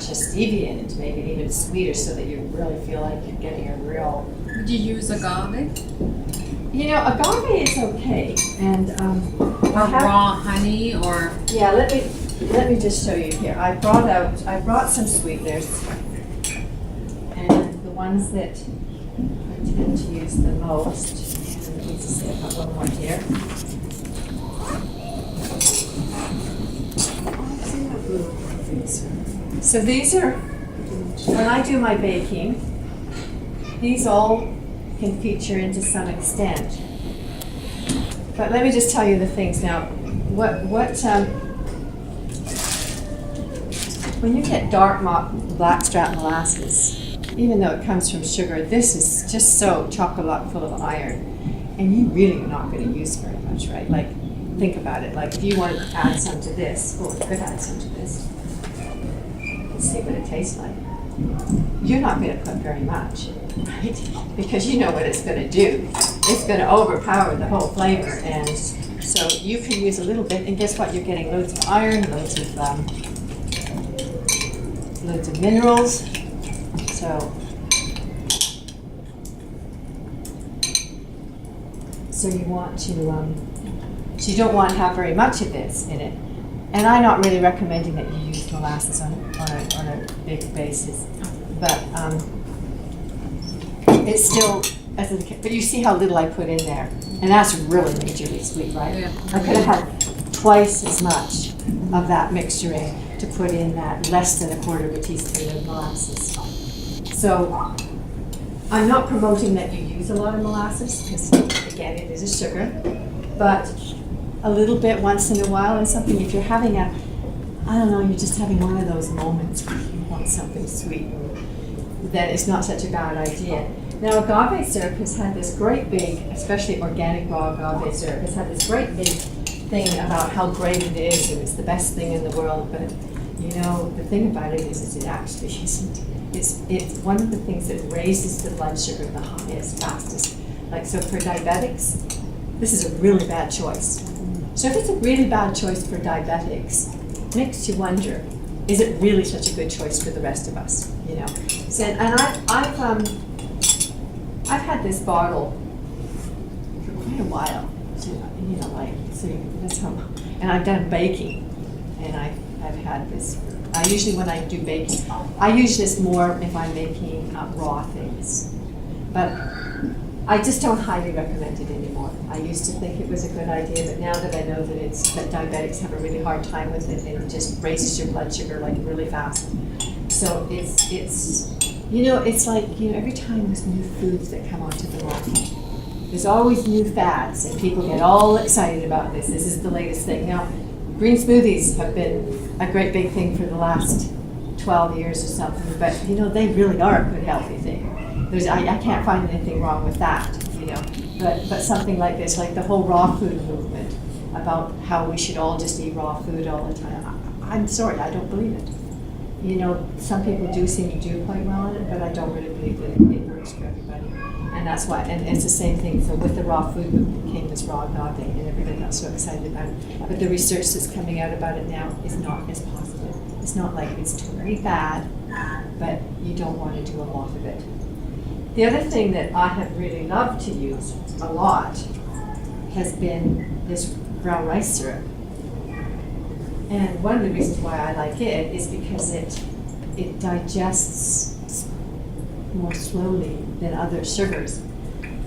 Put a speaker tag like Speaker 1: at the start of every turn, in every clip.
Speaker 1: touch of stevia in it to make it even sweeter so that you really feel like you're getting a real...
Speaker 2: Would you use agave?
Speaker 1: You know, agave is okay. And
Speaker 2: Or raw honey or...
Speaker 1: yeah, let me just show you here. I brought some sweeteners. And the ones that I tend to use the most, let me just see, I've got one more here. So these are, when I do my baking, these all can feature in to some extent. But let me just tell you the things now. When you get dark blackstrap molasses, even though it comes from sugar, this is just so chock-a-block full of iron, and you really are not going to use very much, right? Like, think about it. Like, if you wanted to add some to this, well, we could add some to this. Let's see what it tastes like. You're not going to put very much, right? Because you know what it's going to do. It's going to overpower the whole flavor, and so you can use a little bit, and guess what? You're getting loads of iron, loads of minerals. So you want to, so you don't want to have very much of this in it. And I'm not really recommending that you use molasses on a big basis, but it's still, but you see how little I put in there, and that's really majorly sweet, right?
Speaker 2: Yeah.
Speaker 1: I could have had twice as much of that mixture in to put in that less than a quarter of a teaspoon of molasses. So I'm not promoting that you use a lot of molasses, because again, it is a sugar, but a little bit once in a while, and something, if you're having I don't know, you're just having one of those moments where you want something sweet, then it's not such a bad idea. Now, agave syrup has had this great big, especially organic raw agave syrup, has had this great big thing about how great it is, and it's the best thing in the world, but you know, the thing about it is it actually isn't. It's one of the things that raises the blood sugar the highest, fastest. Like, so for diabetics, this is a really bad choice. So if it's a really bad choice for diabetics, it makes you wonder, is it really such a good choice for the rest of us? You know, so, and I've had this bottle for quite a while. So, you know, like, so that's how, and I've done baking, and I've had this. I usually, when I do baking, I use this more if I'm making raw things, but I just don't highly recommend it anymore. I used to think it was a good idea, but now that I know that that diabetics have a really hard time with it, and it just raises your blood sugar like really fast. So it's you know, it's like, you know, every time there's new foods that come onto the market, there's always new fads, and people get all excited about this. This is the latest thing. Now, green smoothies have been a great big thing for the last 12 years or something, but you know, they really are a good healthy thing. I can't find anything wrong with that, you know. But something like this, like the whole raw food movement, about how we should all just eat raw food all the time. I'm sorry, I don't believe it. You know, some people do seem to do quite well in it, but I don't really believe that it works for everybody. And that's why, and it's the same thing. So with the raw food movement came this raw agave, and everybody got so excited about it. But the research that's coming out about it now is not as positive. It's not like it's very bad, but you don't want to do a lot of it. The other thing that I have really loved to use a lot has been this brown rice syrup. And one of the reasons why I like it is because it digests more slowly than other sugars.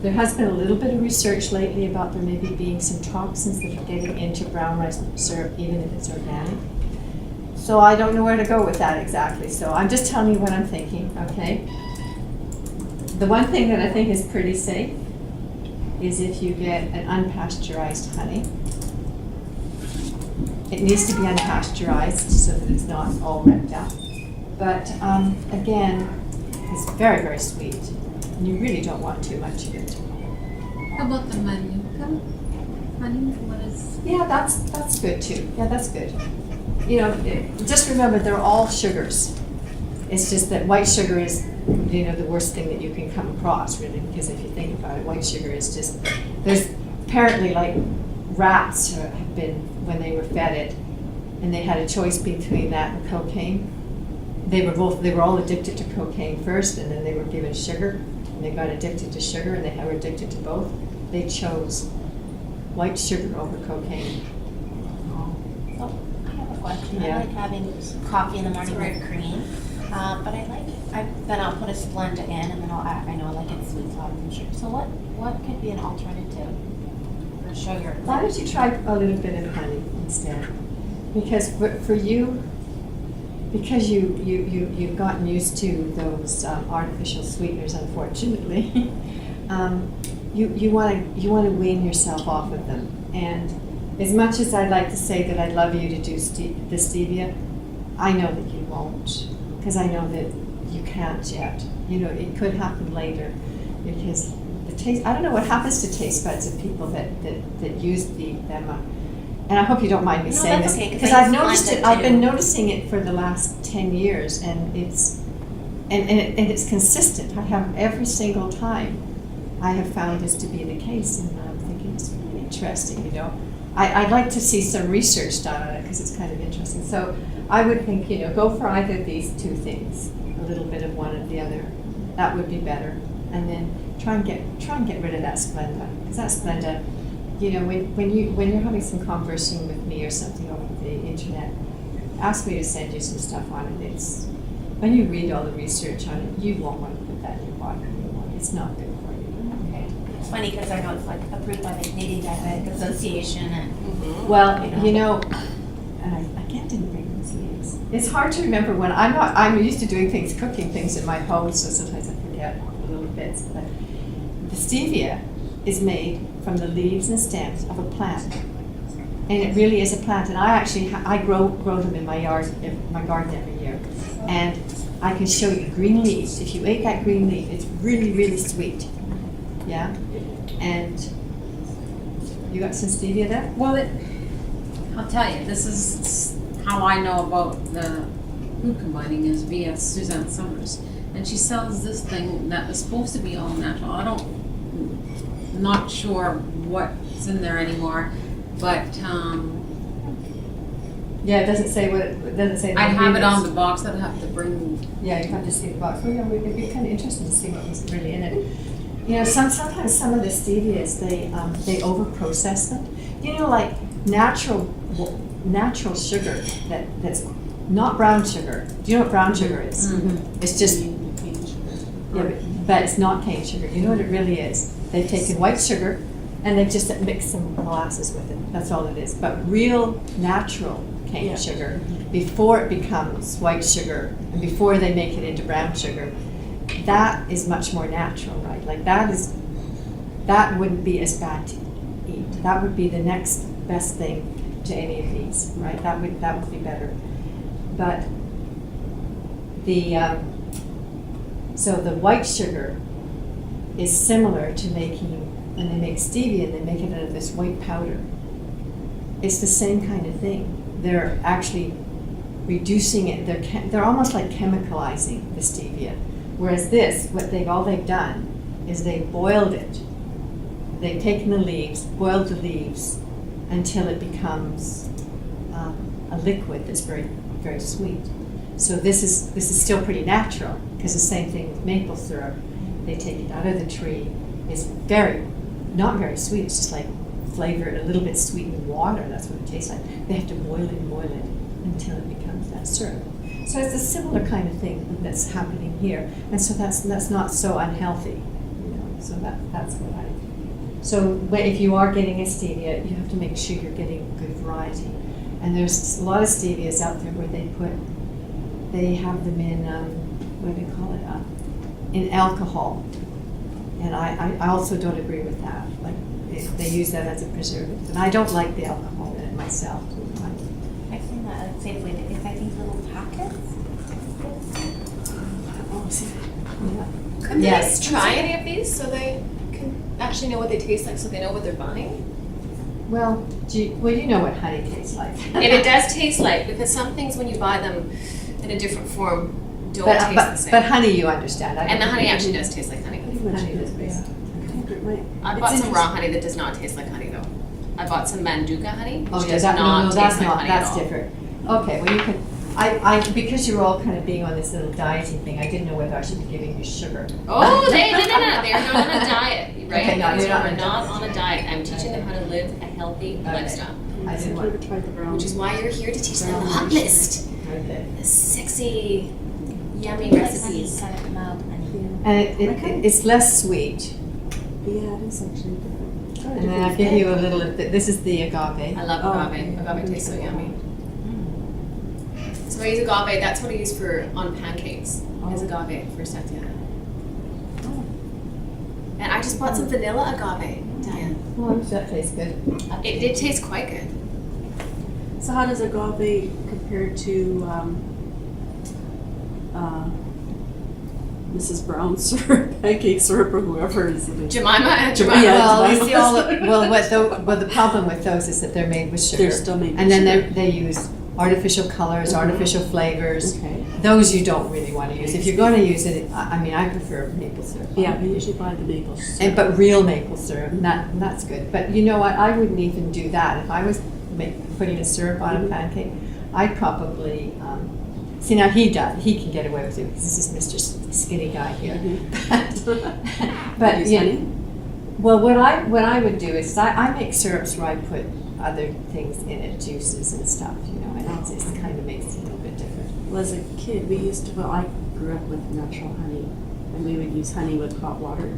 Speaker 1: There has been a little bit of research lately about there maybe being some toxins that are getting into brown rice syrup, even if it's organic. So I don't know where to go with that exactly. So I'm just telling you what I'm thinking, okay? The one thing that I think is pretty safe is if you get an unpasteurized honey. It needs to be unpasteurized so that it's not all ripped up. But again, it's very, very sweet. And you really don't want too much of it.
Speaker 2: How about the manuka honey? What is?
Speaker 1: Yeah, that's good too. Yeah, that's good. You know, just remember they're all sugars. It's just that white sugar is, you know, the worst thing that you can come across, really, because if you think about it, white sugar is just, there's apparently like rats have been, when they were fed it, and they had a choice between that and cocaine, they were all addicted to cocaine first, and then they were given sugar, and they got addicted to sugar, and they were addicted to both. They chose white sugar over cocaine.
Speaker 3: So I have a question.
Speaker 1: Yeah.
Speaker 3: I like having coffee in the morning with cream, but then I'll put a Splenda in, and then I know I like it sweet, so I'll add some sugar. So what could be an alternative for sugar?
Speaker 1: Why don't you try a little bit of honey instead? Because for you, because you've gotten used to those artificial sweeteners, unfortunately, you want to wean yourself off of them. And as much as I'd like to say that I'd love you to do the stevia, I know that you won't, because I know that you can't yet. You know, it could happen later, because the taste. I don't know what happens to taste buds of people that use them. And I hope you don't mind me saying
Speaker 3: that's
Speaker 1: this,
Speaker 3: okay,
Speaker 1: because
Speaker 3: I
Speaker 1: I've
Speaker 3: use
Speaker 1: noticed it.
Speaker 3: Splenda
Speaker 1: I've been
Speaker 3: too.
Speaker 1: noticing it for the last 10 years, and it's it's consistent. I have every single time I have found this to be the case, and I'm thinking it's really interesting. You know, I'd like to see some research done on it because it's kind of interesting. So I would think, you know, go for either of these two things, a little bit of one or the other. That would be better, and then try and get rid of that Splenda, because that Splenda. You know, when you're having some conversing with me or something over the internet, ask me to send you some stuff on it. It's when you read all the research on it, you won't want to put that in your body anymore. It's not good for you.
Speaker 3: Okay. It's funny because I know it's like approved by the Canadian Diabetic Association, and
Speaker 1: Well, you know, and I again didn't bring these leaves. It's hard to remember when I'm used to doing things, cooking things in my home, so sometimes I forget little bits. But the stevia is made from the leaves and stems of a plant, and it really is a plant. And I actually I grow them in my yard, my garden every year, and I can show you green leaves. If you ate that green leaf, it's really, really sweet. Yeah, and you got some stevia there?
Speaker 2: Well, I'll tell you, this is how I know about the food combining is via Suzanne Summers. And she sells this thing that is supposed to be all natural. Not sure what's in there anymore, but
Speaker 1: Yeah, it doesn't say what it doesn't say.
Speaker 2: I'd have it on the box. I'd have to bring.
Speaker 1: Yeah, you have to see the box. Well, yeah, it'd be kind of interesting to see what was really in it. You know, sometimes some of the stevias they over process them. You know, like natural sugar that's not brown sugar. Do you know what brown sugar is?
Speaker 2: Mm-hmm.
Speaker 1: It's just but it's not cane sugar. You know what it really is? They've taken white sugar and they've just mixed some molasses with it. That's all it is. But real natural cane sugar, before it becomes white sugar and before they make it into brown sugar, that is much more natural, right? Like that wouldn't be as bad to eat. That would be the next best thing to any of these, right? That would be better. But so the white sugar is similar to making, when they make stevia and they make it out of this white powder. It's the same kind of thing. They're actually reducing it. They're almost like chemicalizing the stevia. Whereas this, all they've done is they've boiled it. They've taken the leaves, boiled the leaves until it becomes a liquid that's very, very sweet. So this is still pretty natural, because the same thing with maple syrup. They take it out of the tree. It's not very sweet. It's just like flavored, a little bit sweetened water. That's what it tastes like. They have to boil it until it becomes that syrup. So it's a similar kind of thing that's happening here, and so that's not so unhealthy. You know, so that's what I. So if you are getting a stevia, you have to make sure you're getting good variety. And there's a lot of stevias out there where they have them in what do they call it? In alcohol, and I also don't agree with that. Like they use that as a preservative, and I don't like the alcohol in it myself.
Speaker 3: I've seen that at Safeway. It's like these little packets.
Speaker 1: Yeah.
Speaker 4: Could they
Speaker 1: Yes.
Speaker 4: try any of these so they can actually know what they taste like, so they know what they're buying?
Speaker 1: Well, you know what honey tastes like.
Speaker 4: If it does taste like, because some things when you buy them in a different form don't taste the same.
Speaker 1: But honey, you understand.
Speaker 4: And the honey actually does taste like honey.
Speaker 1: Honey does taste.
Speaker 4: I bought some raw honey that does not taste like honey though. I bought some Manduka honey, which
Speaker 1: Oh yeah,
Speaker 4: does
Speaker 1: that's
Speaker 4: not taste
Speaker 1: not.
Speaker 4: like honey
Speaker 1: That's
Speaker 4: at all.
Speaker 1: different. Okay, well you can. because you're all kind of being on this little dieting thing, I didn't know whether I should be giving you sugar.
Speaker 4: Oh, no, they're not on a diet, right?
Speaker 1: Okay, no, you're not
Speaker 4: We're
Speaker 1: on a
Speaker 4: not
Speaker 1: diet.
Speaker 4: on a diet. I'm teaching them how to live a healthy lifestyle,
Speaker 1: I didn't want to.
Speaker 5: Try the brown.
Speaker 4: which is why you're here to teach them the hot list.
Speaker 1: Okay.
Speaker 4: The sexy, yummy
Speaker 3: Like honey,
Speaker 4: recipes.
Speaker 3: kind of mild honey.
Speaker 1: And it's less sweet.
Speaker 5: Yeah, it is actually different.
Speaker 1: And then I'll give you a little, this is the agave.
Speaker 4: I love agave. Agave tastes so yummy. So I use agave. That's what I use on pancakes. Is agave for satya. And I just bought some vanilla agave, Diane.
Speaker 1: Oh, that tastes good.
Speaker 4: It did taste quite good.
Speaker 5: So how does agave compare to Mrs. Brown's syrup, pancake syrup, or whoever is it?
Speaker 4: Jemima.
Speaker 5: Yeah.
Speaker 1: Well, you see the problem with those is that they're made with sugar.
Speaker 5: They're still made with
Speaker 1: And then
Speaker 5: sugar.
Speaker 1: they use artificial colors, artificial flavors.
Speaker 5: Okay.
Speaker 1: Those you don't really want to use. If you're going to use it, I prefer maple syrup.
Speaker 5: Yeah, we usually buy the maple syrup.
Speaker 1: But real maple syrup, and that's good. But you know what? I wouldn't even do that. If I was putting a syrup on a pancake, I'd probably see now he can get away with it because this is Mr. Skinny guy here. But
Speaker 5: Use
Speaker 1: yeah.
Speaker 5: honey?
Speaker 1: Well, what I would do is I make syrups where I put other things in it, juices and stuff. You know, and it just kind of makes it a little bit different.
Speaker 5: Well, as a kid, I grew up with natural honey, and we would use honey with hot water,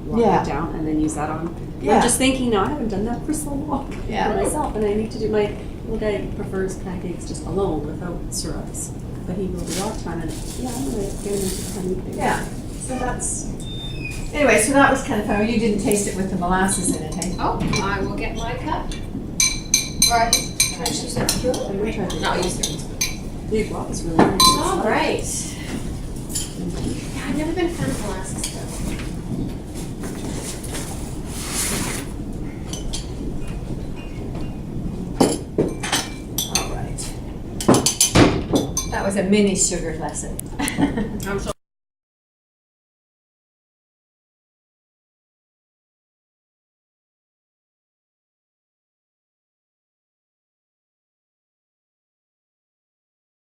Speaker 5: water
Speaker 1: Yeah.
Speaker 5: it down, and then use that on.
Speaker 1: Yeah.
Speaker 5: I'm just thinking now, I haven't done that for so long
Speaker 1: Yeah.
Speaker 5: for myself, and I need to do. My little guy prefers pancakes just alone without syrups, but he will do all the time. And yeah, I'm gonna get into the honey thing.
Speaker 1: Yeah. So that's. Anyway, so that was kind of fun. You didn't taste it with the molasses in it, hey?
Speaker 4: Oh, I will get my cup. Or I can try to use that.
Speaker 5: I will try to.
Speaker 4: No, I'll use yours.
Speaker 5: The guava is really nice.
Speaker 4: All right. Yeah, I've never been a fan of molasses though.
Speaker 1: All right. That was a mini sugar lesson.
Speaker 4: I'm so